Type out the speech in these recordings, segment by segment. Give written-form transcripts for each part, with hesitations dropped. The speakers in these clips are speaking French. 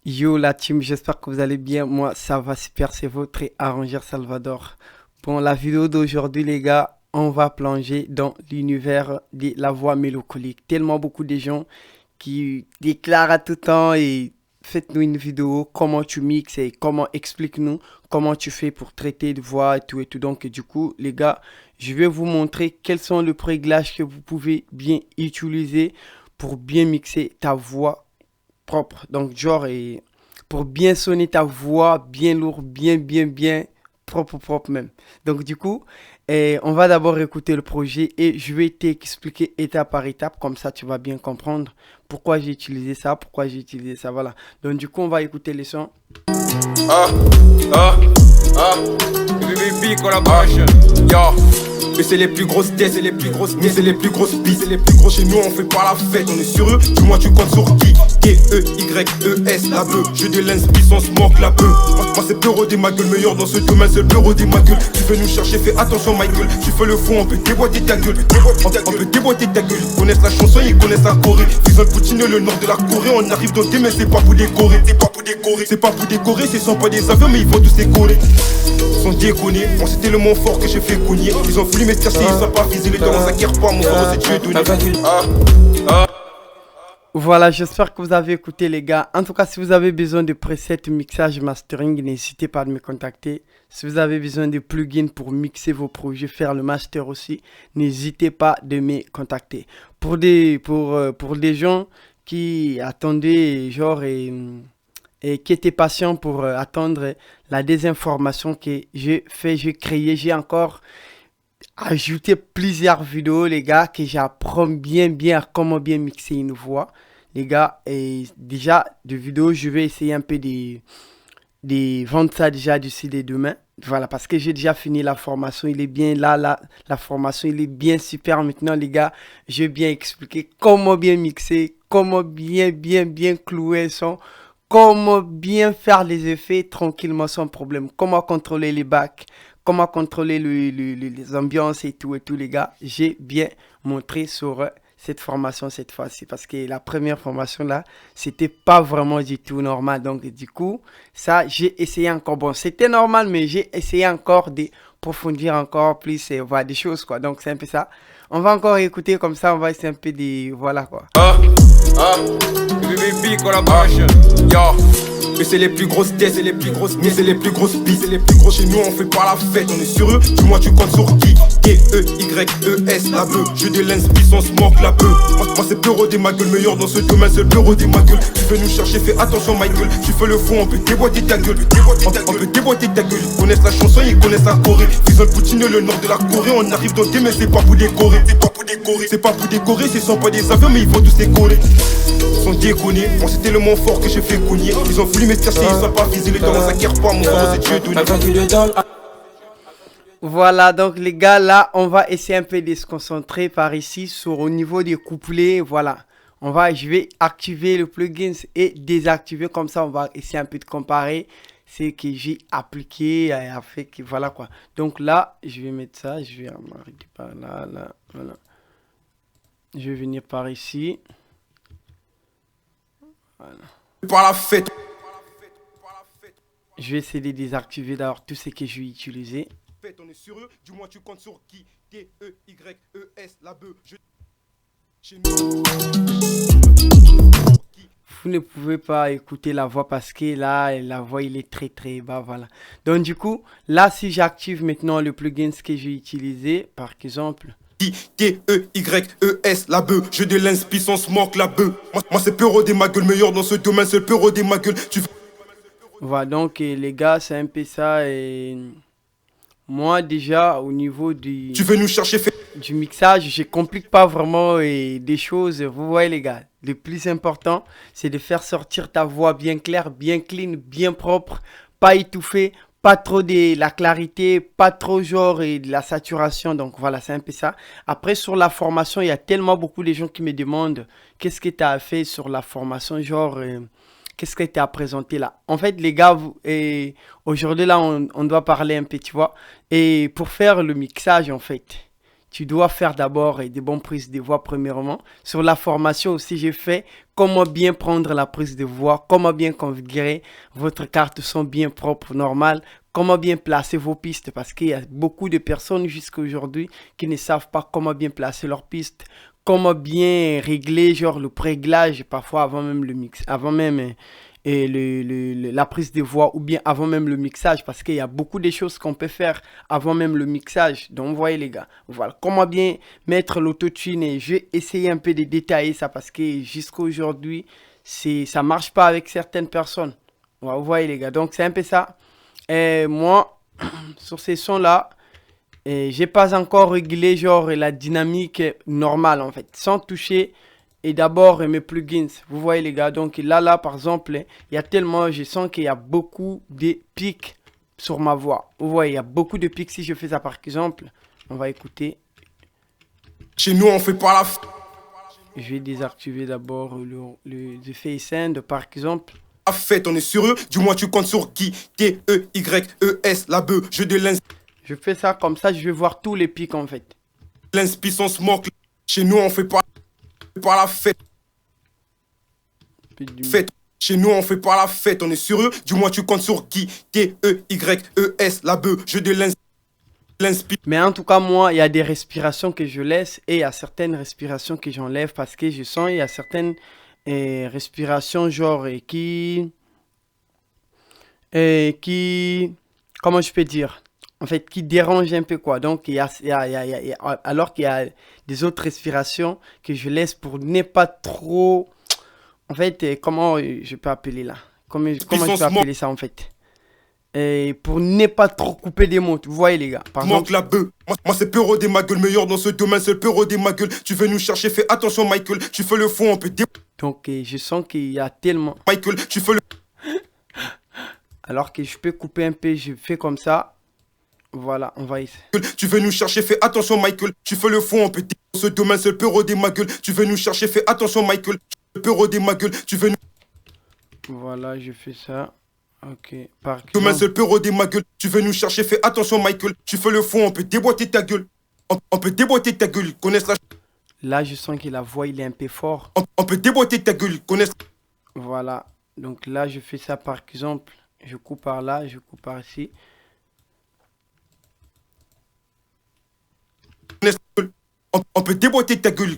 Yo la team, j'espère que vous allez bien. Moi, ça va super, c'est votre arrangeur Salvador. Bon, la vidéo d'aujourd'hui, les gars, on va plonger dans l'univers de la voix mélancolique. Tellement beaucoup de gens qui déclarent à tout temps et faites-nous une vidéo, comment tu mixes et comment explique-nous comment tu fais pour traiter de voix et tout et tout. Donc, du coup, les gars, je vais vous montrer quels sont les réglages que vous pouvez bien utiliser pour bien mixer ta voix propre. Donc, genre, et pour bien sonner ta voix, bien lourd, bien propre, propre même. Donc, du coup, on va d'abord écouter le projet et je vais t'expliquer étape par étape. Comme ça, tu vas bien comprendre pourquoi j'ai utilisé ça, pourquoi j'ai utilisé ça. Voilà. Donc, du coup, on va écouter les sons. Ah, ah, ah, BBB collaboration, yo. Mais c'est les plus grosses têtes, c'est les plus grosses têtes, c'est les plus grosses pistes, c'est les plus gros chez nous, on fait pas la fête, on est sur eux, dis-moi tu comptes sur qui? T-E-Y-E-S, la beuh, je de l'inspiration, manque la beuh. Moi c'est Peuro des ma gueule, meilleur dans ce domaine, c'est le Peuro des ma gueule. Tu veux nous chercher, fais attention ma gueule, tu fais le fou, on peut déboîter ta gueule, on peut déboîter ta gueule. Ils connaissent la chanson, ils connaissent la Corée, ils ont le Poutine, le nord de la Corée, on arrive dans des mais c'est pas pour décorer, c'est pas pour décorer, c'est pas pour décorer, ce sont pas des avions mais ils vont tous décoller. Sans déconner, on c'était le mot fort que j'ai fait cogner. Ils ont voulu me casser, ils savent pas viser le temps, on s'acquiert pas, mon frère c'est Dieu donné. Voilà, j'espère que vous avez écouté les gars. En tout cas, si vous avez besoin de presets, mixage, mastering, n'hésitez pas à me contacter. Si vous avez besoin de plugins pour mixer vos projets, faire le master aussi, n'hésitez pas de me contacter. Pour des gens qui attendaient, genre, et qui étaient patients pour attendre la désinformation que j'ai fait, j'ai créé, j'ai encore ajouté plusieurs vidéos, les gars, que j'apprends bien à comment bien mixer une voix. Les gars, et déjà, de vidéos, je vais essayer un peu de vendre ça déjà d'ici les demain. Voilà, parce que j'ai déjà fini la formation, il est bien là, la formation, il est bien super. Maintenant, les gars, je vais bien expliquer comment bien mixer, comment bien clouer le son, comment bien faire les effets tranquillement sans problème, comment contrôler les bacs, comment contrôler les ambiances et tout, les gars. J'ai bien montré sur cette formation cette fois-ci parce que la première formation là, c'était pas vraiment du tout normal. Donc, du coup, ça, j'ai essayé encore. Bon, c'était normal, mais j'ai essayé encore de approfondir encore plus et voir des choses, quoi. Donc, c'est un peu ça. On va encore écouter comme ça, on va essayer un peu de. Voilà, quoi. BBB collaboration, yo. Mais c'est les plus grosses têtes, c'est les plus grosses têtes, c'est les plus grosses pistes, c'est les plus gros chez nous, on fait pas la fête, on est sur eux, dis-moi tu comptes sur qui? T-E-Y-E-S, la beuh, je de l'inspiration, manque la beuh. Moi c'est Peuro des ma gueule, meilleur dans ce domaine, c'est le Peuro des ma gueule. Tu veux nous chercher, fais attention ma gueule, tu fais le fou, on peut déboîter ta gueule, on peut déboîter ta gueule. Ils connaissent la chanson, ils connaissent la Corée, ils ont le Poutine, le nord de la Corée, on arrive dans des mais c'est pas pour décorer, c'est pas pour décorer, c'est pas pour décorer, ce sont pas des avions mais ils vont tous décoller. Sans déconner, on c'était le mot fort que j'ai fait cogner. Ils ont voulu me casser, ils savent pas viser le temps, on s'acquiert pas, mon frère c'est Dieu donné. Voilà, donc les gars, là, on va essayer un peu de se concentrer par ici sur au niveau des couplets. Voilà, je vais activer le plugin et désactiver, comme ça on va essayer un peu de comparer ce que j'ai appliqué avec, voilà quoi. Donc là, je vais mettre ça, je vais m'arrêter par là, voilà. Je vais venir par ici. Voilà. Par la fête. Je vais essayer de désactiver d'abord tout ce que je vais utiliser. On est sur eux, dis-moi tu comptes sur qui? T-E-Y-E-S, la beuh, Vous ne pouvez pas écouter la voix parce que là, la voix, il est très bas, voilà. Donc du coup, là, si j'active maintenant le plugin que j'ai utilisé, par exemple... T-E-Y-E-S, la beuh, je de l'inspiration, manque la beuh. Moi c'est Peuro des ma gueule, meilleur dans ce domaine, c'est le Peuro des ma gueule. Voilà, donc les gars, c'est un peu ça et... Moi, déjà, au niveau Tu veux nous chercher, du mixage, je complique pas vraiment des choses. Vous voyez, les gars, le plus important, c'est de faire sortir ta voix bien claire, bien clean, bien propre, pas étouffée, pas trop de la clarité, pas trop genre et de la saturation. Donc voilà, c'est un peu ça. Après, sur la formation, il y a tellement beaucoup de gens qui me demandent qu'est-ce que tu as fait sur la formation, genre... qu'est-ce que tu as présenté là? En fait, les gars, aujourd'hui, là, on doit parler un peu, tu vois. Et pour faire le mixage, en fait, tu dois faire d'abord des bonnes prises de voix premièrement. Sur la formation aussi, j'ai fait comment bien prendre la prise de voix, comment bien configurer votre carte son bien propre, normal, comment bien placer vos pistes parce qu'il y a beaucoup de personnes jusqu'à aujourd'hui qui ne savent pas comment bien placer leurs pistes, comment bien régler genre le préglage parfois avant même le mix, avant même la prise de voix ou bien avant même le mixage parce qu'il y a beaucoup de choses qu'on peut faire avant même le mixage. Donc vous voyez les gars, voilà comment bien mettre l'autotune et je vais essayer un peu de détailler ça parce que jusqu'à aujourd'hui ça marche pas avec certaines personnes. Voilà, vous voyez les gars, donc c'est un peu ça. Et moi sur ces sons là j'ai pas encore réglé genre la dynamique normale en fait sans toucher. Et d'abord mes plugins, vous voyez les gars, donc là par exemple, il y a tellement, je sens qu'il y a beaucoup de pics sur ma voix. Vous voyez, il y a beaucoup de pics si je fais ça par exemple. On va écouter. Chez nous on fait pas la Je vais désactiver d'abord le effet send par exemple. fête, on est sur eux, du moins tu comptes sur qui? T-E-Y-E-S, la bœuf, je de Je fais ça comme ça, je vais voir tous les pics en fait. l'inspiration smoke. Chez nous on fait pas la fête. Chez nous on fait pas la fête, on est sur eux, du moins tu comptes sur qui? T-E-Y-E-S, la bœuf, je de l'inspiration. Mais en tout cas moi il y a des respirations que je laisse et il y a certaines respirations que j'enlève parce que je sens il y a certaines respiration genre qui comment je peux dire en fait qui dérange un peu quoi, donc alors qu'il y a des autres respirations que je laisse pour ne pas trop en fait comment je peux appeler là comment je peux appeler ça en fait et pour ne pas trop couper des mots, vous voyez les gars. Par exemple, la bœuf. Moi c'est Pero des ma gueule, meilleur dans ce domaine, c'est le Pero des ma gueule. Tu veux nous chercher, fais attention Michael, tu fais le fond, on peut donc je sens qu'il y a tellement Michael, tu fais le alors que je peux couper un peu, je fais comme ça. Voilà, on va essayer. Tu veux nous chercher, fais attention Michael, tu fais le fond, on peut dans ce domaine, c'est le Pero des ma gueule. Tu veux nous chercher, fais attention Michael, le Pero des ma gueule, tu veux nous... Voilà, je fais ça. Ok, par exemple. Demain c'est le Pero des ma gueule, tu veux nous chercher, fais attention Michael, tu fais le fond, on peut déboîter ta gueule. On peut déboîter ta gueule, connaissent la... Là, je sens que la voix, il est un peu fort. On peut déboîter ta gueule, connaissent... Voilà, donc là, je fais ça par exemple. Je coupe par là, je coupe par ici. On peut déboîter ta gueule.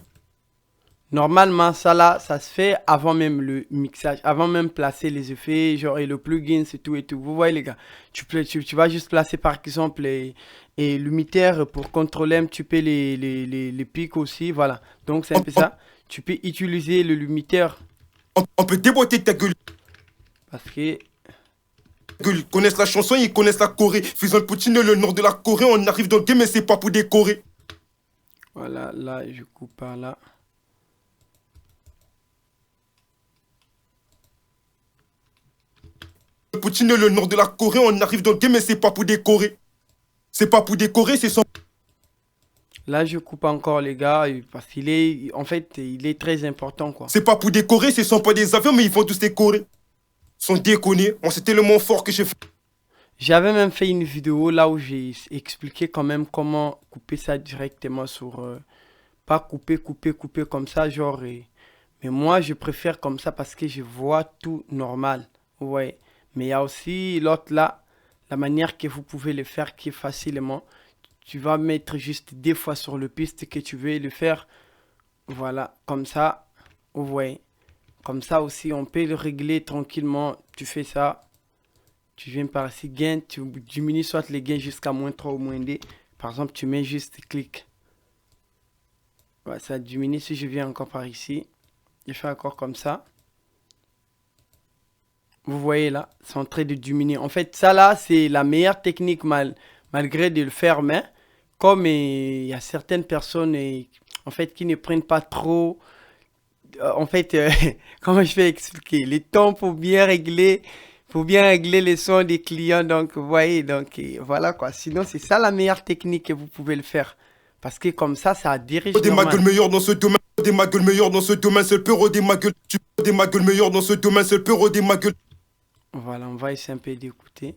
Normalement, ça là, ça se fait avant même le mixage, avant même placer les effets, genre et le plugin, c'est tout et tout. Vous voyez les gars, tu vas juste placer par exemple et l'unitaire pour contrôler un petit peu les pics aussi, voilà. Donc c'est un peu ça. Tu peux utiliser le limiteur. On peut déboîter ta gueule. Parce que... Ils connaissent la chanson, ils connaissent la Corée. Faisant le Poutine, le nord de la Corée, on arrive dans le game mais c'est pas pour décorer. Voilà, là, je coupe par là. Poutine, le nord de la Corée, on arrive dans le game mais c'est pas pour décorer. C'est pas pour décorer, c'est sans... Là, je coupe encore les gars, parce qu'il est, en fait, il est très important quoi. C'est pas pour décorer, ce sont pas des avions mais ils vont tous décorer. Sont déconnés, on c'est tellement fort que j'ai fait. J'avais même fait une vidéo là où j'ai expliqué quand même comment couper ça directement sur... pas couper comme ça, genre... mais moi, je préfère comme ça parce que je vois tout normal. Ouais. Mais il y a aussi l'autre là, la manière que vous pouvez le faire qui est facilement. Tu vas mettre juste des fois sur le piste que tu veux le faire. Voilà, comme ça. Vous voyez. Comme ça aussi, on peut le régler tranquillement. Tu fais ça. Tu viens par ici, gain. Tu diminues soit les gains jusqu'à -3 ou -2. Par exemple, tu mets juste clic. Ouais, ça diminue. Si je viens encore par ici, je fais encore comme ça. Vous voyez là, c'est en train de diminuer. En fait, ça là, c'est la meilleure technique malgré de le faire main. Comme il y a certaines personnes en fait, qui ne prennent pas trop... en fait, comment je vais expliquer? Les tons pour bien régler les sons des clients. Donc, vous voyez, donc voilà quoi. Sinon, c'est ça la meilleure technique que vous pouvez le faire. Parce que comme ça dirige des ma gueule meilleur dans ce domaine. Des ma gueule meilleur dans ce domaine, c'est le Pero des ma gueule. Tu des ma gueule meilleur dans ce domaine, c'est le Pero des ma gueule. Voilà, on va essayer un peu d'écouter.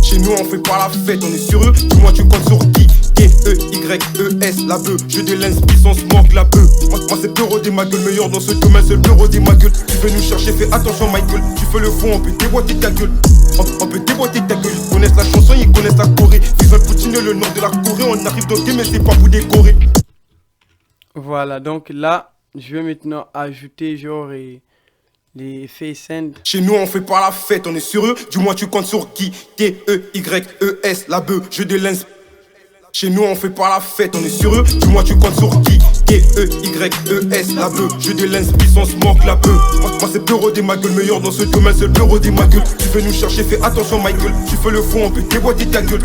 Chez nous, on fait pas la fête, on est sur eux. Dis-moi, tu comptes sur qui? T-E-Y-E-S, la beuh. Je de l'inspiration, manque la beuh. Moi c'est Peuro des ma gueule, meilleur dans ce domaine, c'est le Peuro des ma gueule. Tu veux nous chercher, fais attention Michael. Tu fais le fond, on peut déboîter ta gueule. On peut déboîter ta gueule. Ils connaissent la chanson, ils connaissent la Corée. Ils veulent Poutine, le nord de la Corée. On arrive dans le game, mais c'est pas pour décorer. Voilà, donc là, je vais maintenant ajouter genre les face end. Chez nous on fait pas la fête, on est sur eux. Du moins tu comptes sur qui? T-E-Y-E-S, la beuh, je de l'inspiration. Chez nous on fait pas la fête, on est sur eux. Du moins tu comptes sur qui? T-E-Y-E-S, la beuh, je de l'inspiration, manque la beuh. Moi c'est Peuro des ma gueule, meilleur dans ce domaine, c'est le Peuro des ma gueule. Tu veux nous chercher, fais attention Michael. Tu fais le fond, on peut déboîter ta gueule.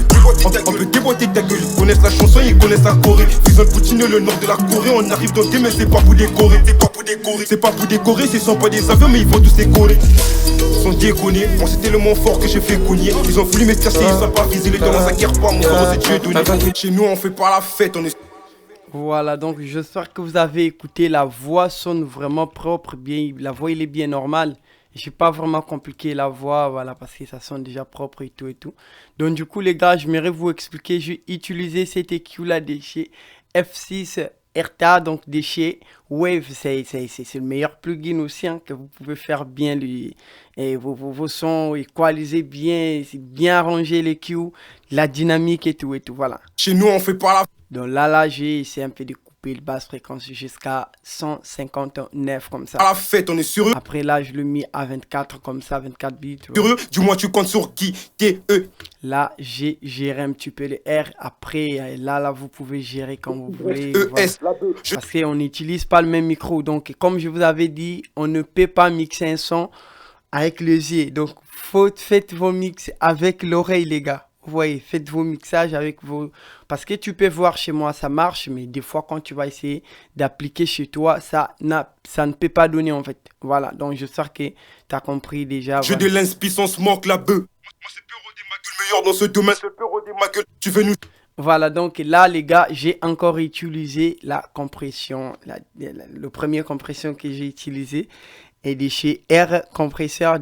On peut déboîter ta gueule. Ils connaissent la chanson, ils connaissent la Corée. Ils veulent Poutine, le nord de la Corée. On arrive dans le game, mais c'est pas pour décorer. C'est pas pour décorer. C'est pas pour décorer, ce sont pas des avions, mais ils vont tous décorer. Ils sont déconnés, moi c'était le mot fort que j'ai fait cogner. Ils ont voulu m'éclaircir, ils savent pas viser les talents, ça guerre pas, mon frère c'est Dieu donné. Chez nous on fait pas la fête, on est... Voilà, donc j'espère que vous avez écouté. La voix sonne vraiment propre, bien, la voix il est bien normale. Je n'ai pas vraiment compliqué la voix, voilà, parce que ça sonne déjà propre et tout et tout. Donc du coup les gars, j'aimerais vous expliquer, j'ai utilisé cet EQ là de chez F6 RTA, donc de chez Wave, c'est le meilleur plugin aussi, hein, que vous pouvez faire bien vos sons, équaliser bien, bien arranger l'EQ, la dynamique et tout, voilà. Chez nous on fait pas la... Donc là j'ai essayé un peu de couper le basse fréquence jusqu'à 159 comme ça. À la fête, on est sur eux. Après là je le mis à 24 comme ça, 24 bits. Sur eux, du moins tu comptes sur qui? T-E. Là j'ai géré un petit peu les R. Après là vous pouvez gérer quand vous voulez. E-S. Voilà. Parce qu'on n'utilise pas le même micro. Donc comme je vous avais dit, on ne peut pas mixer un son avec les yeux. Donc faites vos mix avec l'oreille les gars. Vous voyez, faites vos mixages avec vos... Parce que tu peux voir chez moi, ça marche, mais des fois, quand tu vas essayer d'appliquer chez toi, ça ne peut pas donner, en fait. Voilà, donc j'espère que tu as compris déjà. Je de l'inspiration, manque la beuh. Moi, c'est Peuro des ma gueule, meilleur dans ce domaine, c'est Peuro des ma gueule. Tu veux nous... Voilà, donc là, les gars, j'ai encore utilisé la compression, le premier compression que j'ai utilisé. Et de chez R compresseur,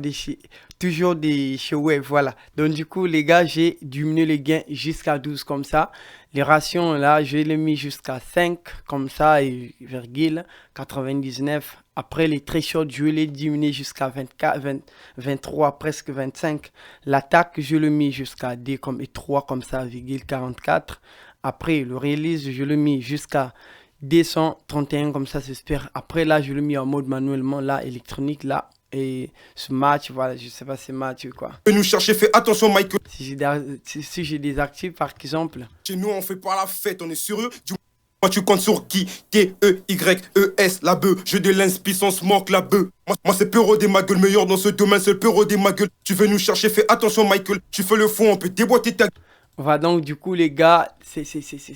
toujours de chez Wave, voilà. Donc du coup les gars, j'ai diminué les gains jusqu'à 12 comme ça. Les rations là, je les mis jusqu'à 5 comme ça et virgule 99. Après les thresholds, je les diminué jusqu'à 24, 23, presque 25. L'attaque, je le mis jusqu'à 2 comme, et 3 comme ça, virgule 44. Après le release, je le mis jusqu'à 231 comme ça, j'espère. Après là, je l'ai mis en mode manuellement, là, électronique, là. Et ce match, voilà, je sais pas si c'est match ou quoi. Nous chercher, fais attention Michael. Si j'ai désactivé par exemple. Chez nous, on fait pas la fête, on est sur eux. Du moins tu comptes sur qui? T-E-Y-E-S, la beuh. Je de l'inspiration, manque la beuh. Moi c'est Peuro des ma gueule, meilleur dans ce domaine, c'est le Peuro des ma gueule. Tu veux nous chercher, fais attention Michael. Tu fais le fond, on peut déboîter ta gueule. Voilà, donc du coup les gars, c'est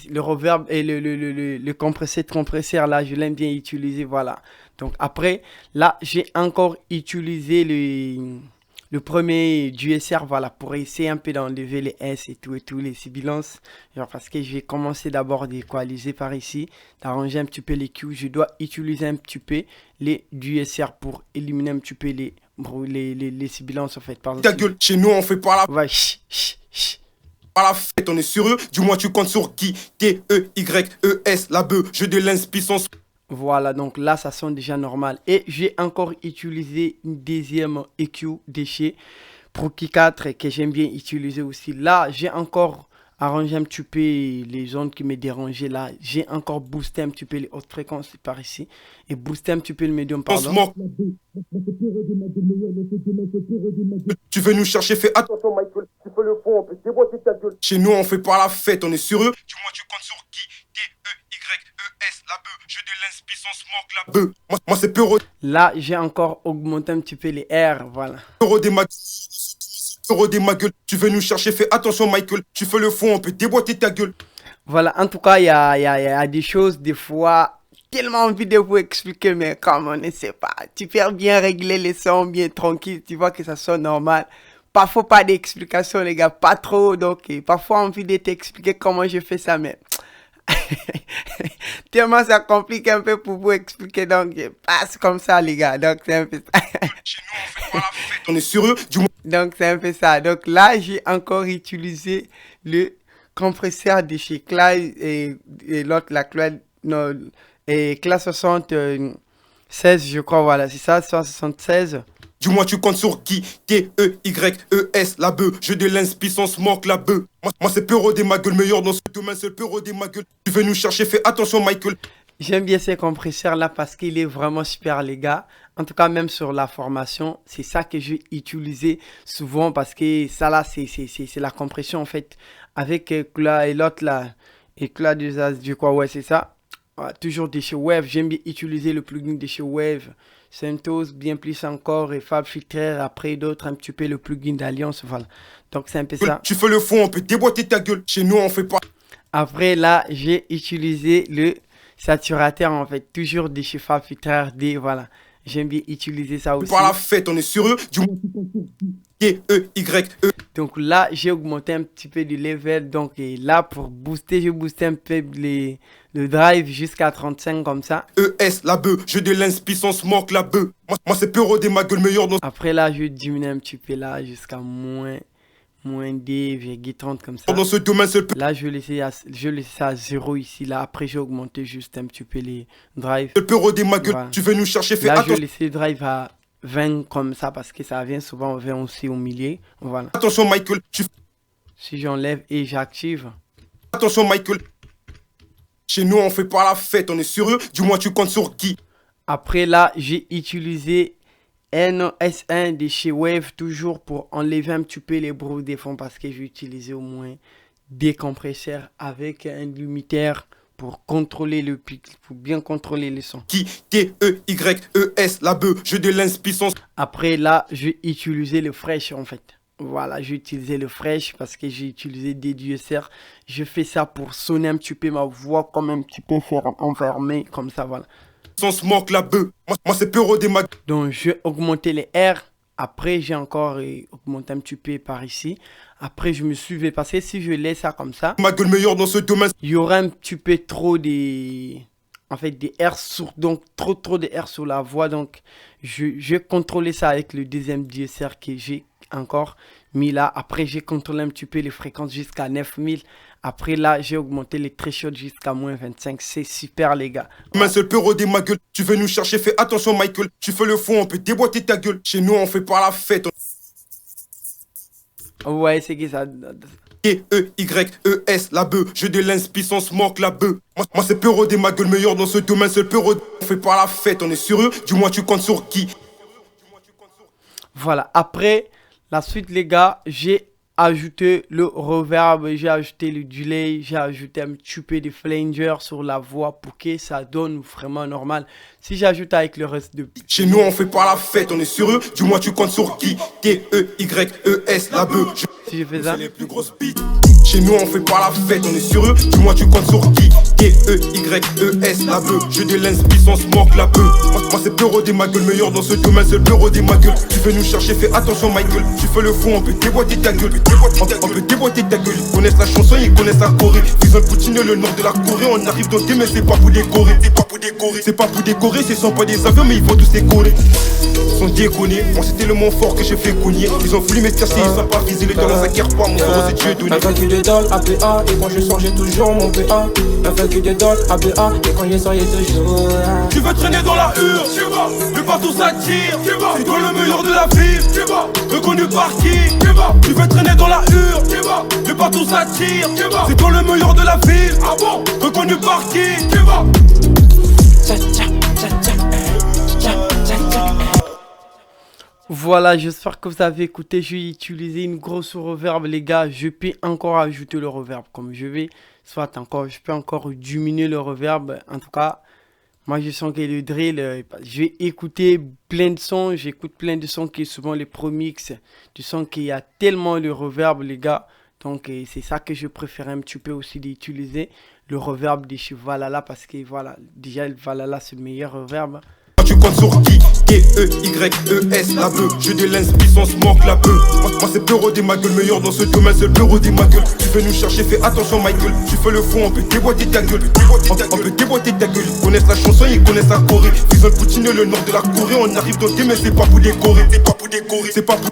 le reverb et le compresseur là, je l'aime bien utiliser, voilà. Donc après, là j'ai encore utilisé le premier DSR, voilà, pour essayer un peu d'enlever les S et tout, les sibilances. Genre parce que je vais commencer d'abord d'équaliser par ici, d'arranger un petit peu les Q. Je dois utiliser un petit peu les DSR pour éliminer un petit peu les sibilances en fait. Pardon. Ta gueule, chez nous on fait pas la... Ouais, À la fête, on est sur eux. Du moins tu comptes sur qui? T-E-Y-E-S, la beuh. Je de l'inspiration. Voilà, donc là ça sonne déjà normal. Et j'ai encore utilisé une deuxième EQ de chez Proki 4 que j'aime bien utiliser aussi. Là j'ai encore arrangé un petit peu les ondes qui me dérangeaient là. J'ai encore boosté un petit peu les hautes fréquences par ici. Et boosté un petit peu le médium, pardon. Tu veux nous chercher, fais attention Michael. Tu fais le fond, on peut déboîter ta gueule. Chez nous on fait pas la fête, on est sur eux. Du moins tu comptes sur qui? T-E-Y-E-S, la beuh. Je de l'inspiration, manque la beuh. Moi c'est Peuro. Là j'ai encore augmenté un petit peu les R, voilà. Peuro des ma gueule. Tu veux nous chercher, fais attention Michael. Tu fais le fond, on peut déboîter ta gueule. Voilà, en tout cas, il y a des choses, des fois, tellement envie de vous expliquer, mais comme on ne sait pas, tu peux bien régler les sons, bien tranquille, tu vois que ça sonne normal. Parfois, pas d'explication, les gars, pas trop, donc parfois envie de t'expliquer comment je fais ça, mais tellement ça complique un peu pour vous expliquer, donc je passe comme ça, les gars, donc c'est un peu ça. Chez nous, on fait pas la fête, on est sur eux, du moins. Donc c'est un peu ça, donc là, j'ai encore utilisé le compresseur de chez Clyde et l'autre, la Clyde, non, et classe 76, je crois, voilà, c'est ça, 76. Dis-moi, tu comptes sur qui? T-E-Y-E-S, la bœuf. Jeu de lens, puissance, manque, la bœuf. Moi c'est Pero des ma gueule, meilleur dans ce domaine, c'est Pero des ma gueule. Tu veux nous chercher, fais attention, Michael. J'aime bien ces compresseurs-là parce qu'il est vraiment super, les gars. En tout cas, même sur la formation, c'est ça que je vais utiliser souvent parce que ça, là, c'est la compression, en fait. Avec là et l'autre, là, éclat du quoi, ouais, c'est ça. Ouais, toujours de chez Wave. J'aime bien utiliser le plugin de chez Wave. Centos, bien plus encore, et Fab Filter, après d'autres, un petit peu le plugin d'Alliance, voilà. Donc c'est un peu ça. Tu fais le fond, on peut déboîter ta gueule. Chez nous, on fait pas. Après là, j'ai utilisé le saturateur, en fait, toujours de chez Fab Filter, voilà. J'aime bien utiliser ça aussi. Par la fête, on est sur eux. Du T-E-Y-E. Donc là, j'ai augmenté un petit peu du level. Donc et là, pour booster, j'ai boosté un peu le drive jusqu'à 35 comme ça. E-S, la bœuf. Jeu de lens, puissance, manque, la bœuf. Moi c'est Pero des ma gueule, meilleur dans. Après là, je vais diminuer un petit peu là jusqu'à moins 2,30 comme ça. Dans ce domaine, c'est là, je vais laisser ça à 0 ici. Là, après, j'ai augmenté juste un petit peu les drives. le Pero des ma gueule. Voilà. Tu veux nous chercher, fais Là, je attention. vais laisser le drive à 20 comme ça parce que ça vient souvent, on vient aussi au milieu. Voilà. Attention, Michael. Si j'enlève et j'active. Attention, Michael. Chez nous, on fait pas la fête, on est sur eux. Dis-moi, tu comptes sur qui? Après là, j'ai utilisé NS1 de chez Wave toujours pour enlever un petit peu les bruits des fonds parce que j'ai utilisé au moins des compresseurs avec un limitaire pour contrôler le pic, pour bien contrôler les sons. Qui? T-E-Y-E-S, la bœuf. Jeu de lens, puissance. Après là, j'ai utilisé le fresh en fait. Voilà, j'ai utilisé le fresh parce que j'ai utilisé des DSR. Je fais ça pour sonner un petit peu ma voix comme un petit peu enfermée, comme ça, voilà. Puissance, manque, la bœuf. Moi c'est Pero des ma. Donc, j'ai augmenté les R. Après, j'ai encore augmenté un petit peu par ici. Après, je me suis fait passer. Si je laisse ça comme ça, Ma gueule, meilleur dans ce domaine. il y aura un petit peu trop des... En fait, des R sur... Donc, trop de R sur la voix. Donc, je vais contrôler ça avec le deuxième DSR que j'ai encore mis là. Après, j'ai contrôlé un petit peu les fréquences jusqu'à 9000. Après, là, j'ai augmenté les thresholds jusqu'à moins 25. C'est super, les gars. Mais c'est le Pero des ma gueule. Tu veux nous chercher, fais attention, Michael. Tu fais le fond, on peut déboîter ta gueule. Chez nous, on fait pas la fête. Ouais, c'est que ça... T-E-Y-E-S, la bœuf. Jeu de lens, puissance, manque, la bœuf. Moi c'est Pero des ma gueule, meilleur dans ce domaine, c'est le Pero. On fait pas la fête, on est sur eux. Dis-moi, tu comptes sur qui? Voilà, après la suite, les gars, j'ai ajouté le reverb, j'ai ajouté le delay, j'ai ajouté un petit peu de flanger sur la voix pour que ça donne vraiment normal. Si j'ajoute avec le reste de... Chez nous, on fait pas la fête, on est sur eux. Dis-moi, tu comptes sur qui? T-E-Y-E-S, la bœuf. Si je fais ça... C'est les plus grosses beats. Chez nous, on fait pas la fête, on est sur eux. Dis-moi, tu comptes sur qui? T-E-Y-E-S, la bœuf. Jeu de lens, puissance, manque, la bœuf. Moi c'est Pero des ma gueule, meilleur dans ce domaine, c'est le Pero des ma gueule. Tu veux nous chercher, fais attention, Michael. Tu fais le fond, on peut déboîter ta gueule. On peut déboîter ta gueule. Ils connaissent la chanson, ils connaissent la Corée. Ils ont Poutine, le nord de la Corée. On arrive dans des mais c'est pas pour décorer. C'est pas pour décorer. C'est pas pour décorer, ce sont pas des avions, mais ils vont tous décorer. Ils sont déconnés. Moi c'était le mot fort que j'ai fait cogner. Ils ont voulu me casser, ils ont pas visé le talent, ça quiert pas. Mon frère, c'est Dieu donné. Un vaincu de doll, APA, et quand je sors j'ai toujours mon PA. Un vaincu de doll, APA, et quand je sors j'ai toujours. Tu veux traîner dans la hure, tu vas. Le partout ça tire, tu vas. C'est toi le meilleur de la ville, tu vas. Reconnu par qui, tu vas. Tu veux traîner dans la hure, tu vas. Le partout ça tire, tu vas. C'est toi le meilleur de la ville, ah bon. Reconnu par qui, tu vas. Voilà, j'espère que vous avez écouté. J'ai utilisé une grosse reverb, les gars. Je peux encore ajouter le reverb comme je vais. Soit encore, je peux encore diminuer le reverb. En tout cas, moi je sens que le drill, je vais écouter plein de sons. J'écoute plein de sons qui est souvent les pro-mix. Du son qu'il y a tellement de reverb, les gars. Donc c'est ça que je préfère un petit peu aussi d'utiliser. Le reverb de chez Valhalla. Parce que voilà, déjà le Valhalla c'est le meilleur reverb. Tu comptes sur qui? T-E-Y-E-S, la bœuf. Jeu de lens, puissance, manque, la bœuf. Moi c'est Pero des ma gueule, meilleur dans ce domaine, c'est le Pero des ma gueule. Tu veux nous chercher, fais attention, Michael. Tu fais le fond, on peut déboîter ta gueule. On peut déboîter ta gueule. Ils connaissent la chanson, ils connaissent la Corée. Ils ont Poutine, le nord de la Corée. On arrive dans des mais c'est pas pour décorer. C'est pas pour décorer. C'est pas pour.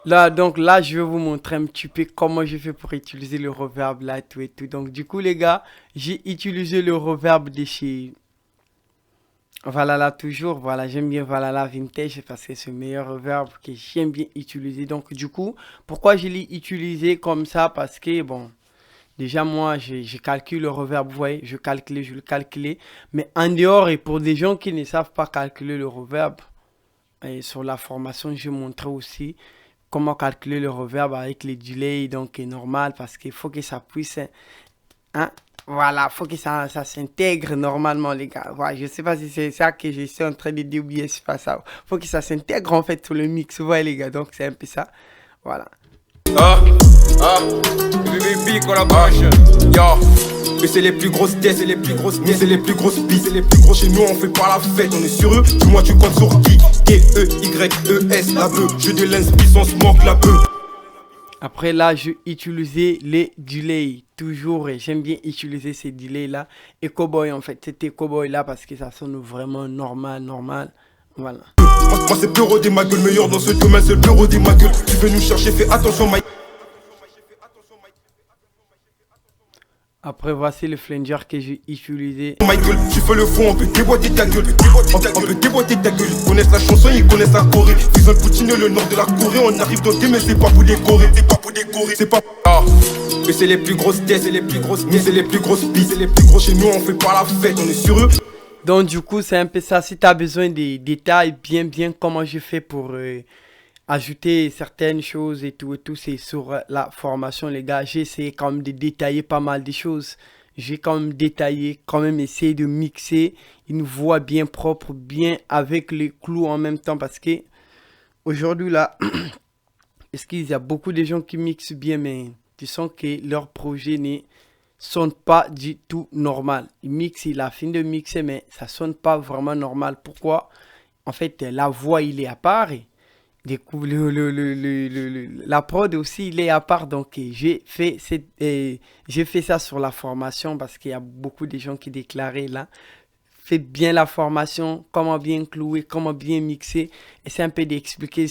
Là, donc là, je vais vous montrer un petit peu comment je fais pour utiliser le reverb là, tout et tout. Donc, du coup, les gars, j'ai utilisé le reverb de chez Valhalla toujours. Voilà, j'aime bien Valhalla Vintage parce que c'est le meilleur reverb que j'aime bien utiliser. Donc, du coup, pourquoi je l'ai utilisé comme ça? Parce que, bon, déjà, moi, je calcule le reverb, vous voyez, je le calculais. Mais en dehors, et pour des gens qui ne savent pas calculer le reverb, et sur la formation, j'ai montré aussi comment calculer le reverb avec les delays, donc est normal parce qu'il faut que ça puisse, hein, voilà, faut que ça s'intègre normalement les gars. Voilà, je sais pas si c'est ça que je suis en train de dire ou bien c'est pas ça. Faut que ça s'intègre en fait sur le mix, vous voyez les gars, donc c'est un peu ça, voilà. Ah, ah, baby, collaboration. Yo, mais c'est les plus grosses têtes, c'est les plus grosses têtes, c'est les plus grosses pistes, c'est les plus gros chez nous, on fait pas la fête, on est sur eux. Dis-moi, tu comptes sur qui? T-E-Y-E-S, la beuh. Je de l'inspiration, manque la beuh. Après là, je utilisais les delays, toujours, et j'aime bien utiliser ces delays là. Et Cowboy en fait, c'était Cowboy là parce que ça sonne vraiment normal, voilà. Moi c'est Bureau des ma gueule, meilleur dans ce domaine, c'est le Bureau des ma gueule. Tu veux nous chercher, fais attention, Mike. Après, voici le flanger que j'ai utilisé. Michael, tu fais le fond, on peut déboîter ta gueule. On peut déboîter ta gueule. Ils connaissent la chanson, ils connaissent la Corée. Ils ont Poutine, le nord de la Corée. On arrive dans le mais c'est pas pour décorer. C'est pas pour décorer. C'est pas. Ah, mais c'est les plus grosses têtes, c'est les plus grosses. Mais c'est les plus grosses pistes, c'est les plus gros chez nous. On fait pas la fête, on est sur eux. Donc, du coup, c'est un peu ça. Si tu as besoin des détails, bien comment je fais pour ajouter certaines choses et tout, c'est sur la formation, les gars. J'ai essayé quand même de détailler pas mal de choses. J'ai quand même détaillé, quand même essayé de mixer une voix bien propre, bien avec les clous en même temps. Parce que aujourd'hui, là, il y a beaucoup de gens qui mixent bien, mais tu sens que leur projet ne sonne pas du tout normal. Il mixe, il a fini de mixer, mais ça sonne pas vraiment normal. Pourquoi? En fait, la voix, il est à part. La prod aussi, il est à part. Donc, j'ai fait ça sur la formation parce qu'il y a beaucoup de gens qui déclaraient là. Faites bien la formation, comment bien clouer, comment bien mixer. Et c'est un peu d'expliquer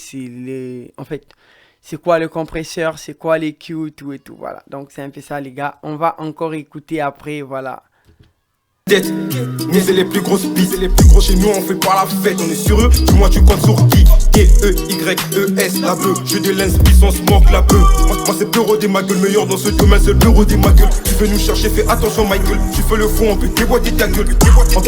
en fait, c'est quoi le compresseur, c'est quoi les Q, tout et tout. Voilà. Donc, c'est un peu ça, les gars. On va encore écouter après. Voilà. Mais c'est les plus grosses pistes, c'est les plus gros chez nous, on fait pas la fête, on est sur eux. Dis-moi, tu comptes sur qui? T-E-Y-E-S, la beuh. Je de l'inspiration, manque la beuh. Moi c'est Bureau des ma gueule, meilleur dans ce domaine, c'est le Bureau des ma gueule. Tu veux nous chercher, fais attention, Michael. Tu fais le fond, on peut déboîter ta gueule.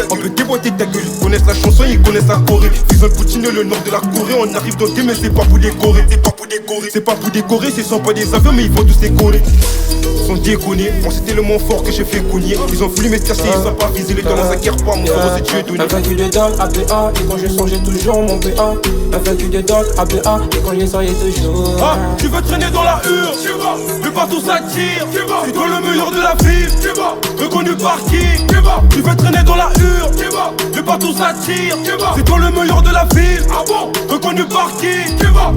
On peut déboîter ta gueule. Ils connaissent la chanson, ils connaissent la Corée. Ils ont Poutine, le nord de la Corée. On arrive dans le mais c'est pas pour décorer. C'est pas pour décorer. C'est pas pour décorer, ce sont pas des avions, mais ils vont tous décorer. Ils sont déconnés, moi c'est tellement fort que j'ai fait cogner. Ils ont voulu me casser, ils savent pas viser les talents, ça guerre pas, mon frère c'est Dieu donné. Vaincu de dalle, ABA, et quand je sors j'ai toujours mon PA. Vaincu de dalle, ABA, et quand je sors j'ai toujours. Ah, tu veux traîner dans la hure, tu vas, mais partout ça tire, tu vas, c'est toi le meilleur de la ville, tu vas, reconnu par qui, tu vas, tu veux traîner dans la hure, tu vas, mais partout ça tire, tu vas, c'est toi le meilleur de la ville, ah bon, reconnu par qui, tu vas.